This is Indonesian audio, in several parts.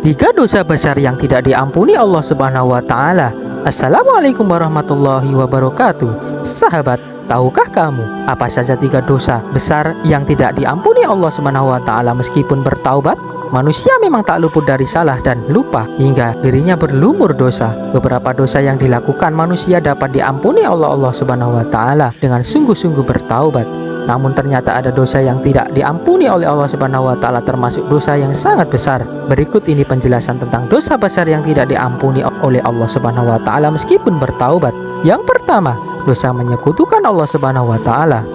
Tiga dosa besar yang tidak diampuni Allah Subhanahu wa taala. Assalamualaikum warahmatullahi wabarakatuh. Sahabat, tahukah kamu apa saja tiga dosa besar yang tidak diampuni Allah Subhanahu wa taala meskipun bertaubat? Manusia memang tak luput dari salah dan lupa hingga dirinya berlumur dosa. Beberapa dosa yang dilakukan manusia dapat diampuni Allah Subhanahu wa taala dengan sungguh-sungguh bertaubat. Namun ternyata ada dosa yang tidak diampuni oleh Allah Subhanahu wa taala, termasuk dosa yang sangat besar. Berikut ini penjelasan tentang dosa besar yang tidak diampuni oleh Allah Subhanahu wa taala meskipun bertaubat. Yang pertama, dosa menyekutukan Allah Subhanahu wa taala.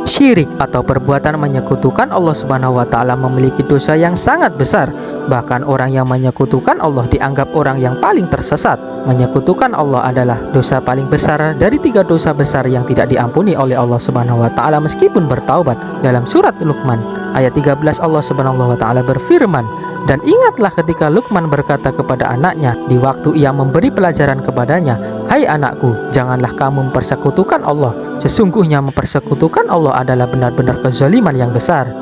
Syirik atau perbuatan menyekutukan Allah Subhanahu wa taala memiliki dosa yang sangat besar. Bahkan orang yang menyekutukan Allah dianggap orang yang paling tersesat. Menyekutukan Allah adalah dosa paling besar dari tiga dosa besar yang tidak diampuni oleh Allah Subhanahu wa taala meskipun bertaubat. Dalam surat Luqman ayat 13 Allah Subhanahu wa taala berfirman, "Dan ingatlah ketika Luqman berkata kepada anaknya di waktu ia memberi pelajaran kepadanya, 'Hai anakku, janganlah kamu mempersekutukan Allah. Sesungguhnya mempersekutukan Allah adalah benar-benar kezaliman yang besar.'"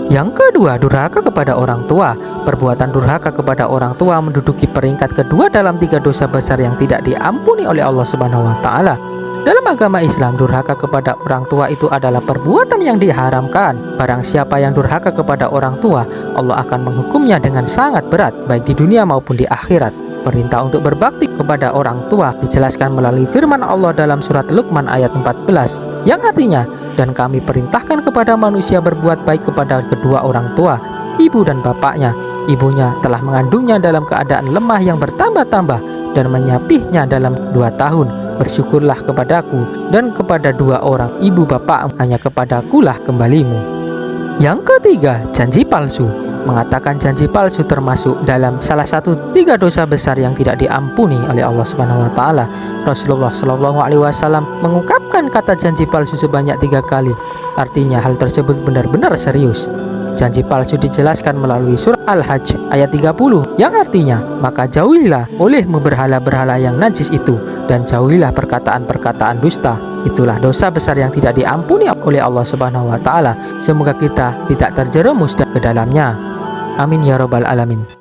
Yang kedua, durhaka kepada orang tua. Perbuatan durhaka kepada orang tua menduduki peringkat kedua dalam tiga dosa besar yang tidak diampuni oleh Allah Subhanahu wa taala. Dalam agama Islam, durhaka kepada orang tua itu adalah perbuatan yang diharamkan. Barang siapa yang durhaka kepada orang tua, Allah akan menghukumnya dengan sangat berat, baik di dunia maupun di akhirat. Perintah untuk berbakti kepada orang tua dijelaskan melalui firman Allah dalam surat Luqman ayat 14, yang artinya, "Dan kami perintahkan kepada manusia berbuat baik kepada kedua orang tua, ibu dan bapaknya. Ibunya telah mengandungnya dalam keadaan lemah yang bertambah-tambah dan menyapihnya dalam 2 tahun. Bersyukurlah kepadaku dan kepada dua orang ibu bapak, hanya kepadakulah kembalimu." Yang ketiga, janji palsu. Mengatakan janji palsu termasuk dalam salah satu tiga dosa besar yang tidak diampuni oleh Allah Subhanahu wa taala. Rasulullah Shallallahu alaihi wasallam mengungkapkan kata janji palsu sebanyak 3 kali. Artinya hal tersebut benar-benar serius. Janji palsu dijelaskan melalui surah Al-Hajj ayat 30, yang artinya, "Maka jauhilah olehmu berhala-berhala yang najis itu, dan jauhilah perkataan-perkataan dusta." Itulah dosa besar yang tidak diampuni oleh Allah Subhanahu wa taala. Semoga kita tidak terjerumus ke dalamnya. Amin ya rabbal alamin.